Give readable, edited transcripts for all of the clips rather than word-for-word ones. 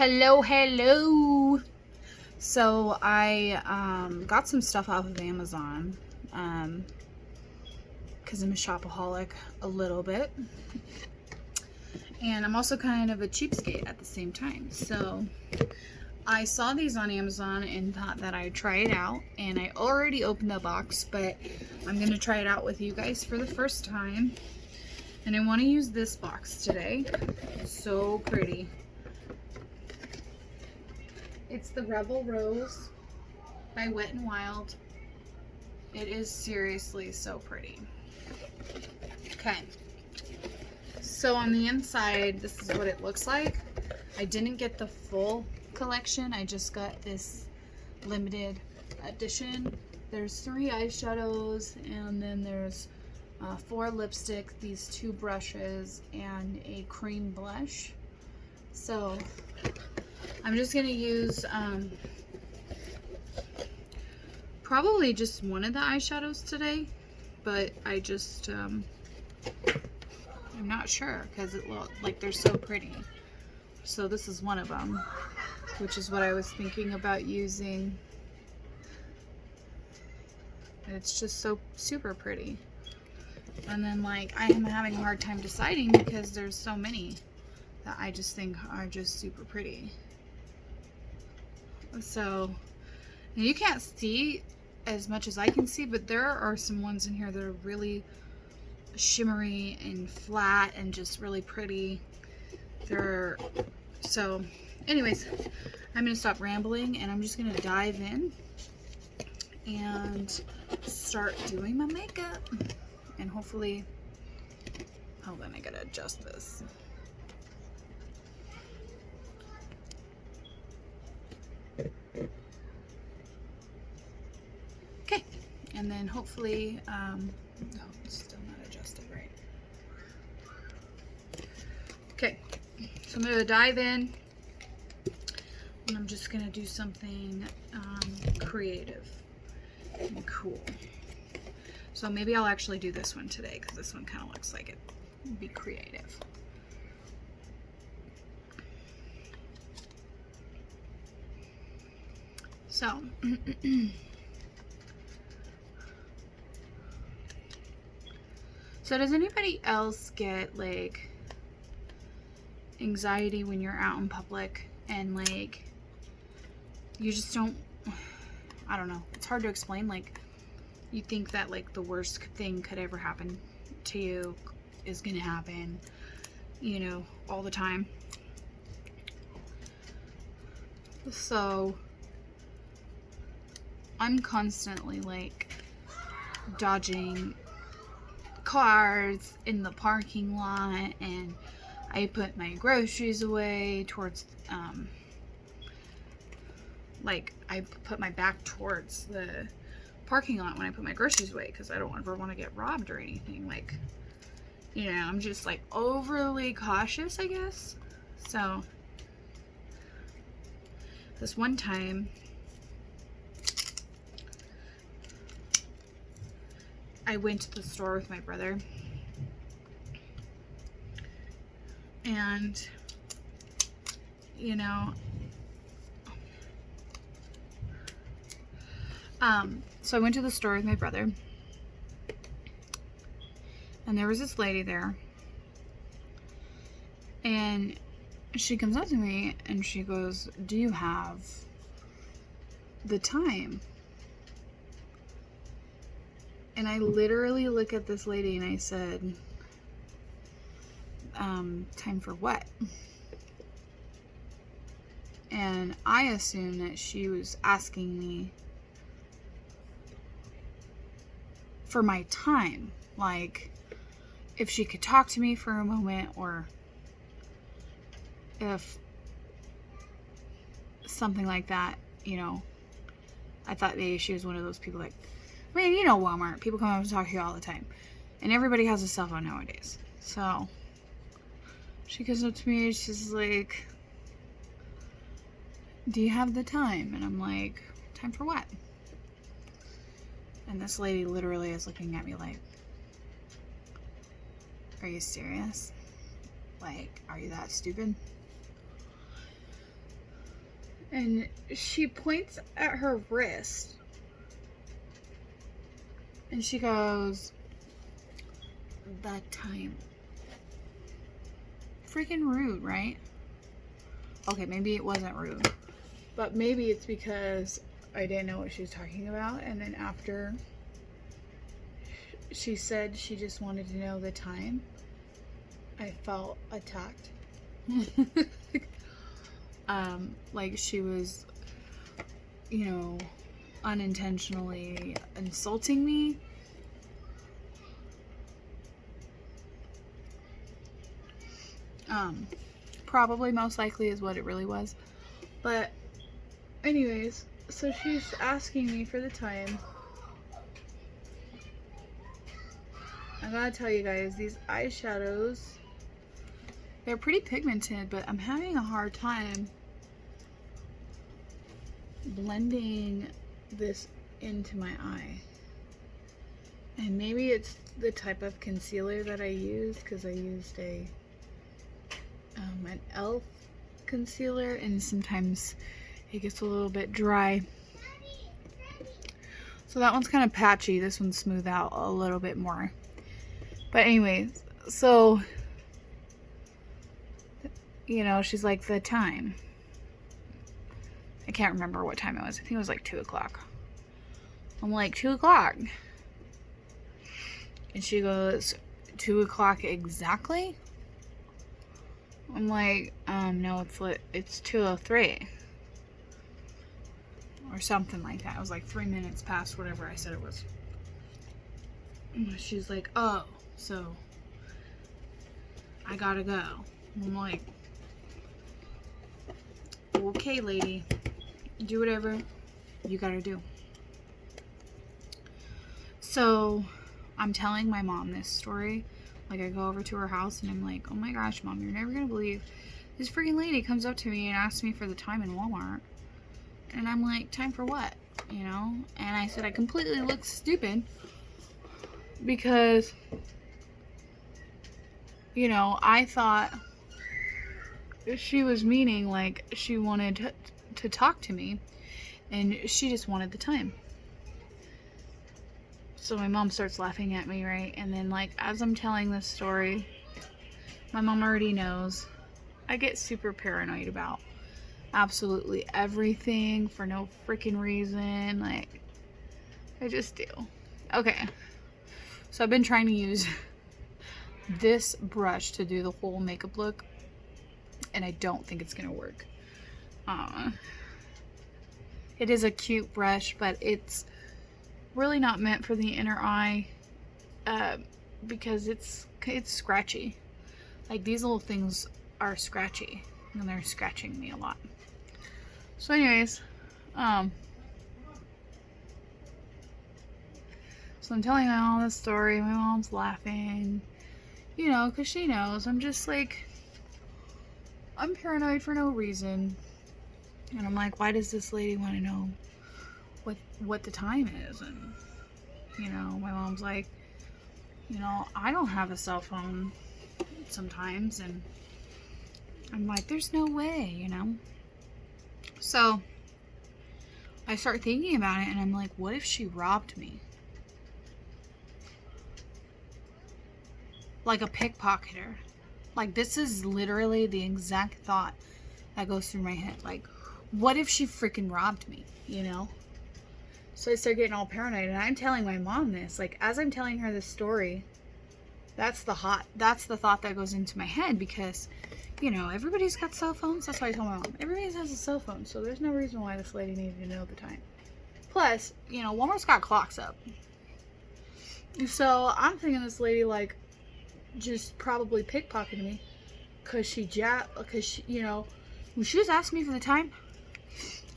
Hello. So I got some stuff off of Amazon because I'm a shopaholic a little bit, and I'm also kind of a cheapskate at the same time. So I saw these on Amazon and thought that I'd try it out, and I already opened the box, but I'm going to try it out with you guys for the first time. And I want to use this box today. It's so pretty. It's the Rebel Rose by Wet n Wild. It is seriously so pretty. Okay. So on the inside, this is what it looks like. I didn't get the full collection. I just got this limited edition. There's 3 eyeshadows, and then there's 4 lipsticks, these 2 brushes, and a cream blush. So I'm just going to use probably just one of the eyeshadows today, but I just, I'm not sure because it looks like they're so pretty. So this is one of them, which is what I was thinking about using. And it's just so super pretty. And then like I am having a hard time deciding because there's so many that I just think are just super pretty. So you can't see as much as I can see, but there are some ones in here that are really shimmery and flat and just really pretty. So anyways, I'm gonna stop rambling and I'm just gonna dive in and start doing my makeup, and hopefully, hold on, I gotta adjust this. Okay, and then hopefully, it's still not adjusted right. Okay, so I'm gonna dive in, and I'm just gonna do something creative and cool. So maybe I'll actually do this one today because this one kind of looks like it would be creative. So so does anybody else get like anxiety when you're out in public and like you just don't, I don't know, it's hard to explain, like you think that like the worst thing could ever happen to you is gonna happen, you know, all the time. So I'm constantly like dodging cars in the parking lot, and I put my groceries away towards like I put my back towards the parking lot when I put my groceries away because I don't ever want to get robbed or anything. Like, you know, I'm just like overly cautious, I guess. So this one time I went to the store with my brother, and you know, so I went to the store with my brother, and there was this lady there, and she comes up to me and she goes, "Do you have the time?" And I literally look at this lady and I said, time for what? And I assumed that she was asking me for my time, like if she could talk to me for a moment, or if something like that, you know. I thought maybe she was one of those people like, I mean, you know, Walmart, people come up and talk to you all the time, and everybody has a cell phone nowadays. So she goes up to me and she's like, "Do you have the time?" And I'm like, "Time for what?" And this lady literally is looking at me like, "Are you serious? Like, are you that stupid?" And she points at her wrist. And she goes, "That time." Freaking rude, right? Okay, maybe it wasn't rude. But maybe it's because I didn't know what she was talking about. And then after she said she just wanted to know the time, I felt attacked. Like she was, you know, unintentionally insulting me. Probably most likely is what it really was. But anyways, so she's asking me for the time. I gotta tell you guys, these eyeshadows, they're pretty pigmented, but I'm having a hard time blending this into my eye. And maybe it's the type of concealer that I used, because I used an e.l.f. concealer, and sometimes it gets a little bit dry. So that one's kind of patchy. This one's smooth out a little bit more. But anyways, so, you know, she's like, "The time." I can't remember what time it was. I think it was like 2 o'clock. I'm like, 2 o'clock? And she goes, 2 o'clock exactly? I'm like, no, it's 2:03. Or something like that. It was like 3 minutes past whatever I said it was. She's like, "Oh, so I gotta go." I'm like, "Okay, lady, do whatever you gotta do." So I'm telling my mom this story. Like, I go over to her house and I'm like, "Oh my gosh, Mom, you're never gonna believe this freaking lady comes up to me and asks me for the time in Walmart." And I'm like, "Time for what?" You know? And I said I completely looked stupid because, you know, I thought she was meaning like she wanted to talk to me and she just wanted the time. So my mom starts laughing at me, right? And then, like, as I'm telling this story, my mom already knows I get super paranoid about absolutely everything for no freaking reason. Like, I just do. Okay. So I've been trying to use this brush to do the whole makeup look, and I don't think it's gonna work. It is a cute brush, but it's really not meant for the inner eye, because it's scratchy. Like, these little things are scratchy, and they're scratching me a lot. So anyways, so I'm telling my mom this story. My mom's laughing, you know, because she knows I'm just like, I'm paranoid for no reason. And I'm like, why does this lady want to know what the time is? And, you know, my mom's like, you know, I don't have a cell phone sometimes. And I'm like, there's no way, you know? So I start thinking about it, and I'm like, what if she robbed me? Like a pickpocketer. Like, this is literally the exact thought that goes through my head. Like, what if she freaking robbed me, you know? So I start getting all paranoid, and I'm telling my mom this. Like, as I'm telling her this story, that's the thought that goes into my head, because, you know, everybody's got cell phones. That's why I told my mom, everybody has a cell phone, so there's no reason why this lady needed to know the time. Plus, you know, Walmart's got clocks up. So I'm thinking this lady, like, just probably pickpocketed me, because she, you know, when she was asking me for the time,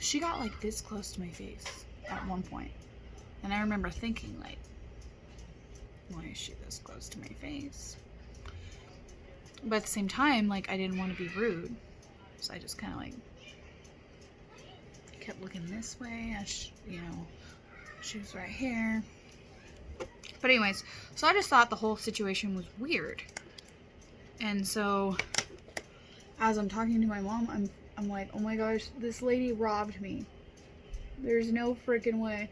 she got like this close to my face at one point. And I remember thinking, like, why is she this close to my face? But at the same time, like, I didn't want to be rude, so I just kind of like kept looking this way, as you know, she was right here. But anyways, so I just thought the whole situation was weird. And so as I'm talking to my mom, I'm like, oh my gosh, this lady robbed me. There's no freaking way.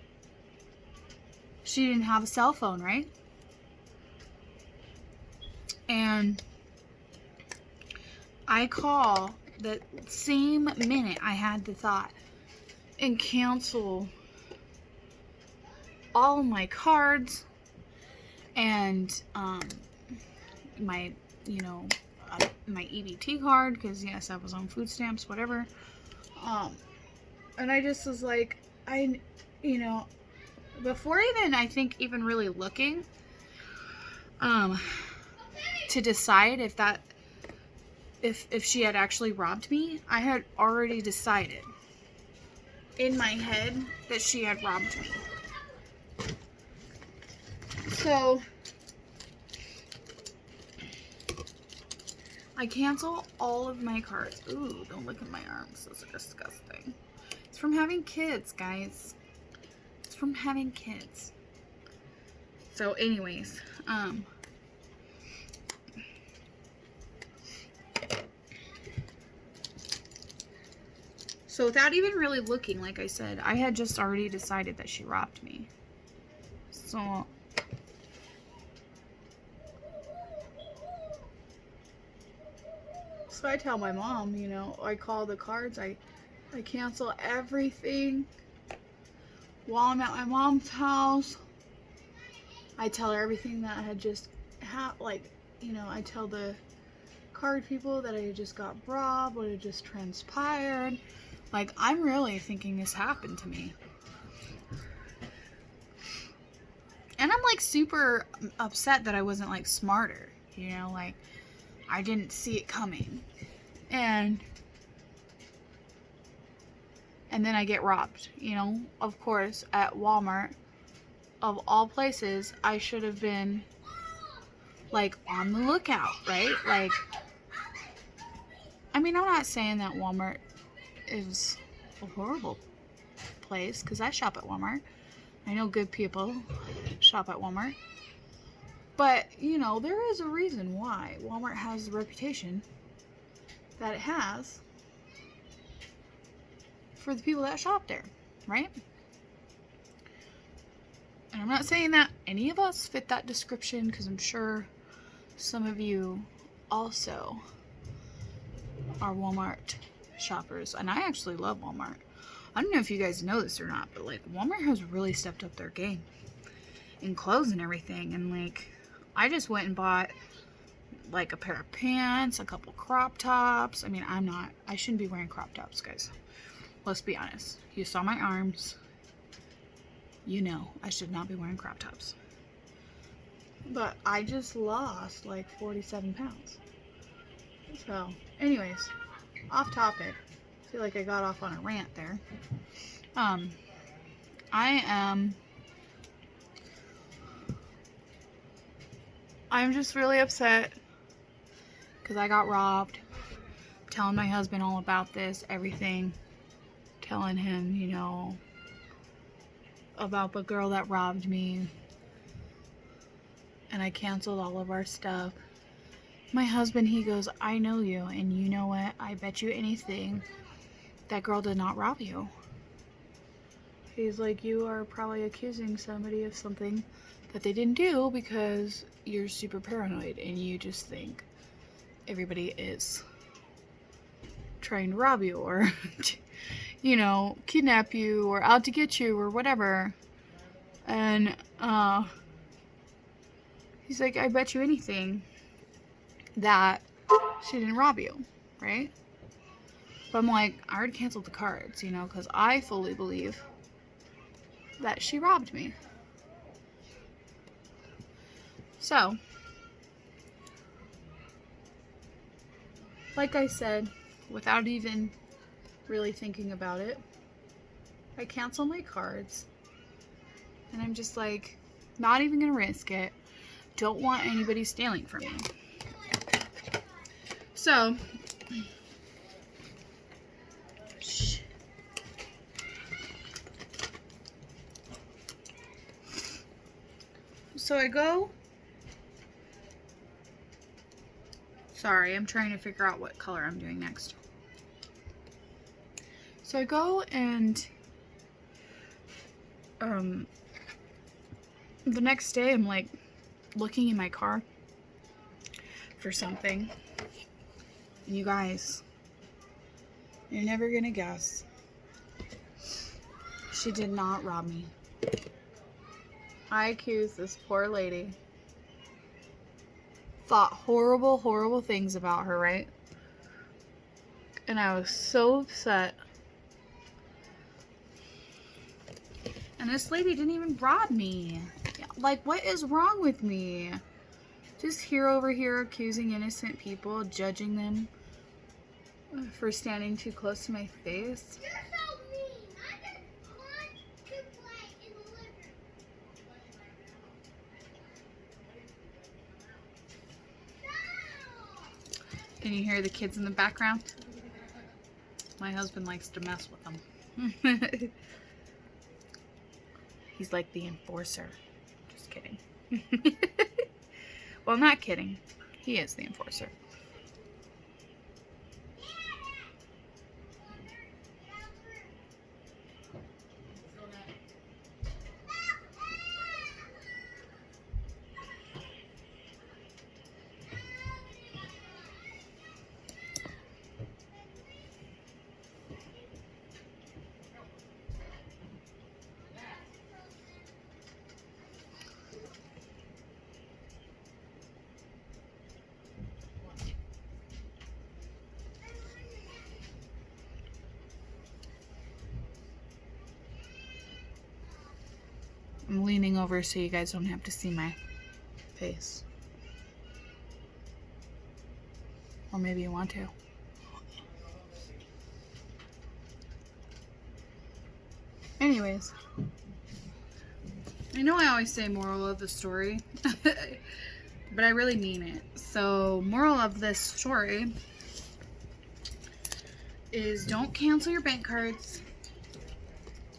She didn't have a cell phone, right? And I call the same minute I had the thought and cancel all my cards and my, you know, my EBT card, because yes, I was on food stamps, whatever. And I just was like, you know, before even, I think, even really looking to decide if she had actually robbed me, I had already decided in my head that she had robbed me. So I cancel all of my cards. Ooh, don't look at my arms. Those are disgusting. It's from having kids, guys. It's from having kids. So anyways, so without even really looking, like I said, I had just already decided that she robbed me. So I tell my mom, you know, I call the cards, I cancel everything while I'm at my mom's house. I tell her everything that I had just like, you know, I tell the card people that I had just got robbed, what had just transpired. Like, I'm really thinking this happened to me. And I'm like super upset that I wasn't like smarter, you know, like I didn't see it coming. And then I get robbed, you know, of course, at Walmart. Of all places, I should have been like on the lookout, right? Like, I mean, I'm not saying that Walmart is a horrible place, because I shop at Walmart. I know good people shop at Walmart. But, you know, there is a reason why Walmart has the reputation that it has for the people that shop there, right? And I'm not saying that any of us fit that description, because I'm sure some of you also are Walmart shoppers. And I actually love Walmart. I don't know if you guys know this or not, but like Walmart has really stepped up their game in clothes and everything. And like, I just went and bought like a pair of pants, a couple crop tops. I mean, I shouldn't be wearing crop tops, guys. Let's be honest. You saw my arms. You know, I should not be wearing crop tops. But I just lost like 47 pounds. So, anyways, off topic. I feel like I got off on a rant there. I'm just really upset because I got robbed. Telling my husband all about this, everything. Telling him, you know, about the girl that robbed me. And I canceled all of our stuff. My husband, he goes, I know you, and you know what? I bet you anything that girl did not rob you. He's like, you are probably accusing somebody of something that they didn't do because you're super paranoid and you just think everybody is trying to rob you or, you know, kidnap you or out to get you or whatever. And he's like, I bet you anything that she didn't rob you, right? But I'm like, I already canceled the cards, you know, because I fully believe that she robbed me. So, like I said, without even really thinking about it, I cancel my cards. And I'm just like, not even gonna risk it. Don't want anybody stealing from me. So, I go. Sorry, I'm trying to figure out what color I'm doing next. So I go and the next day I'm like looking in my car for something. And you guys, you're never gonna guess. She did not rob me. I accused this poor lady. Thought horrible, horrible things about her, right? And I was so upset. And this lady didn't even rob me. Like, what is wrong with me? Just here over here accusing innocent people, judging them for standing too close to my face. You're so mean. I just want to play in the living room. Can you hear the kids in the background? My husband likes to mess with them. He's like the enforcer. Just kidding. Well, not kidding. He is the enforcer. I'm leaning over so you guys don't have to see my face. Or maybe you want to. Anyways. I know I always say moral of the story, but I really mean it. So, moral of this story is don't cancel your bank cards.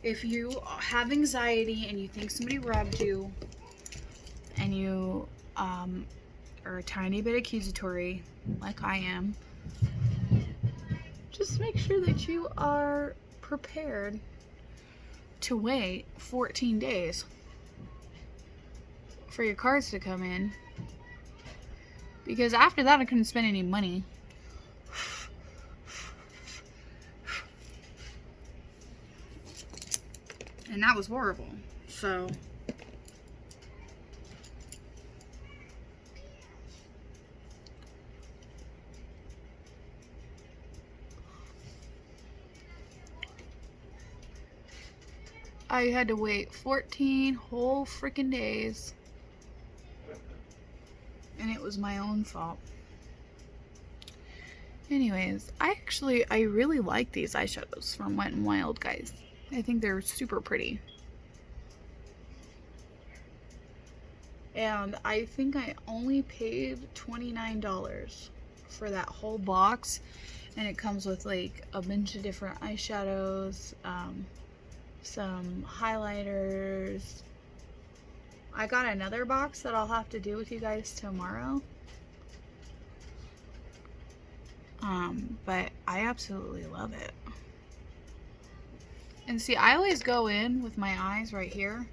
If you have anxiety and you think somebody robbed you and you are a tiny bit accusatory, like I am, just make sure that you are prepared to wait 14 days for your cards to come in, because after that I couldn't spend any money. And that was horrible. So I had to wait 14 whole freaking days. And it was my own fault. Anyways, I really like these eyeshadows from Wet n Wild, guys. I think they're super pretty. And I think I only paid $29 for that whole box. And it comes with like a bunch of different eyeshadows, some highlighters. I got another box that I'll have to do with you guys tomorrow. But I absolutely love it. And see, I always go in with my eyes right here,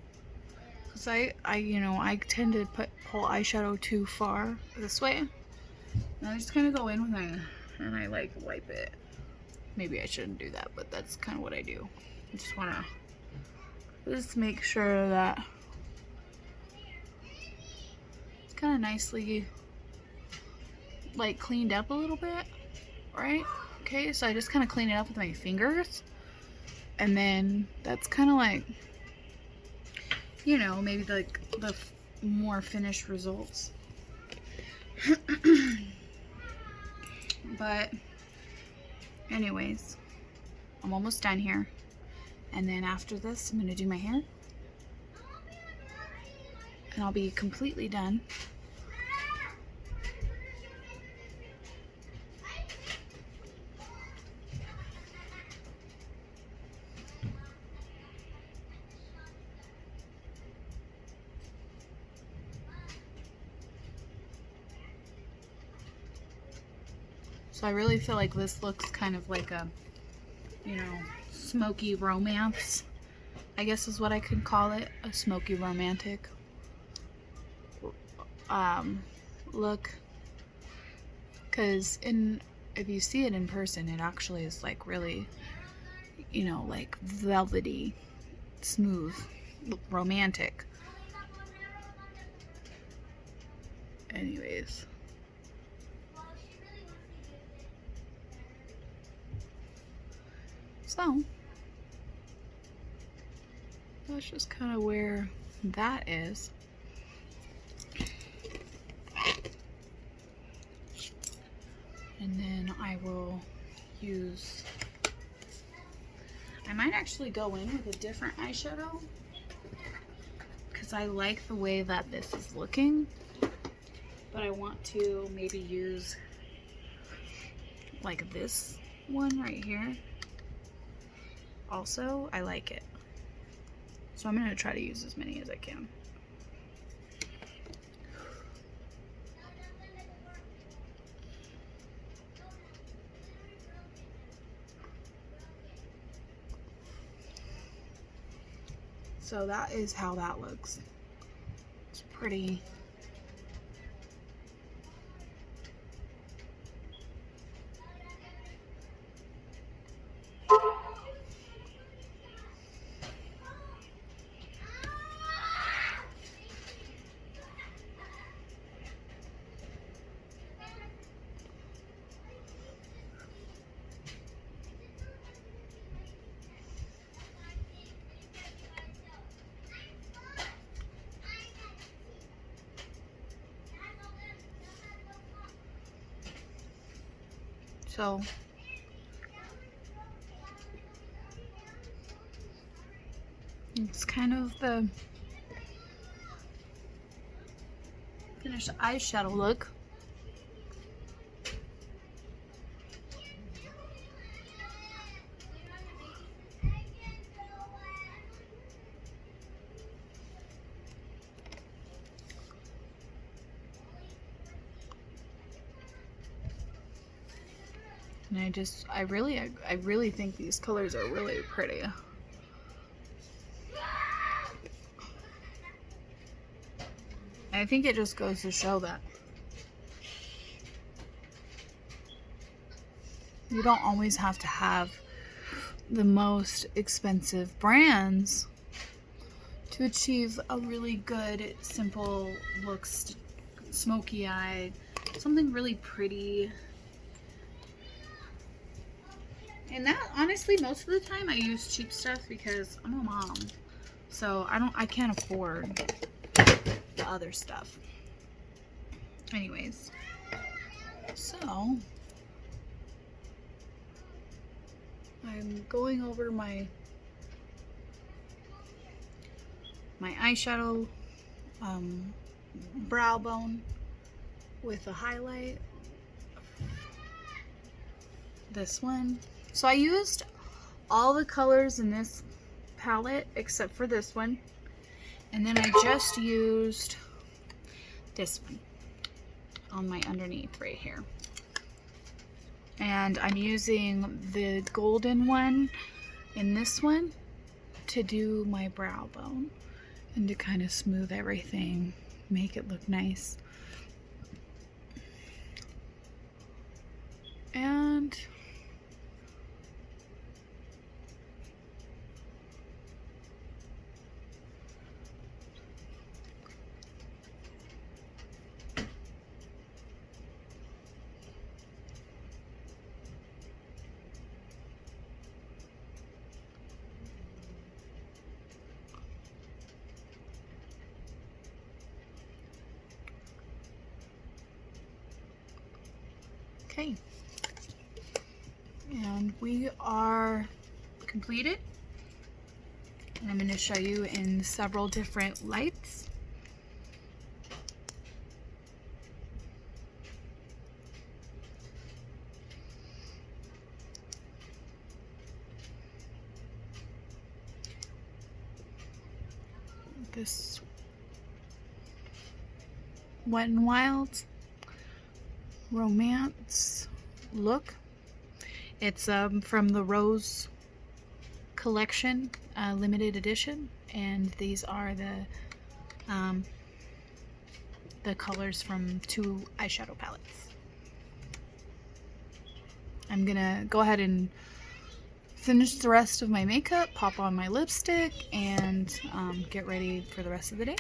because I tend to pull eyeshadow too far this way. And I just kind of go in with my, and I like wipe it. Maybe I shouldn't do that, but that's kind of what I do. I just want to just make sure that it's kind of nicely like cleaned up a little bit, right? Okay, so I just kind of clean it up with my fingers. And then that's kind of like, maybe like the more finished results. But anyways, I'm almost done here. And then after this, I'm going to do my hair. And I'll be completely done. So I really feel like this looks kind of like a, smoky romance, I guess is what I could call it, a smoky romantic look. Because if you see it in person, it actually is like really, you know, like velvety, smooth, romantic. Anyways. So, that's just kind of where that is. And then I will use, I might actually go in with a different eyeshadow because I like the way that this is looking, but I want to maybe use like this one right here. Also, I like it. So I'm going to try to use as many as I can. So that is how that looks. It's pretty. So it's kind of the finished eyeshadow look. And I really think these colors are really pretty. I think it just goes to show that you don't always have to have the most expensive brands to achieve a really good, simple look, smoky eye, something really pretty. And that, honestly, most of the time I use cheap stuff because I'm a mom. So I can't afford the other stuff. Anyways. So I'm going over my eyeshadow brow bone with a highlight. This one. So I used all the colors in this palette except for this one. And then I just used this one on my underneath right here. And I'm using the golden one in this one to do my brow bone and to kind of smooth everything, make it look nice. And okay, and we are completed. And I'm going to show you in several different lights. This Wet n Wild romance look. It's from the Rose collection, limited edition, and these are the colors from 2 eyeshadow palettes. I'm gonna go ahead and finish the rest of my makeup, pop on my lipstick, and get ready for the rest of the day.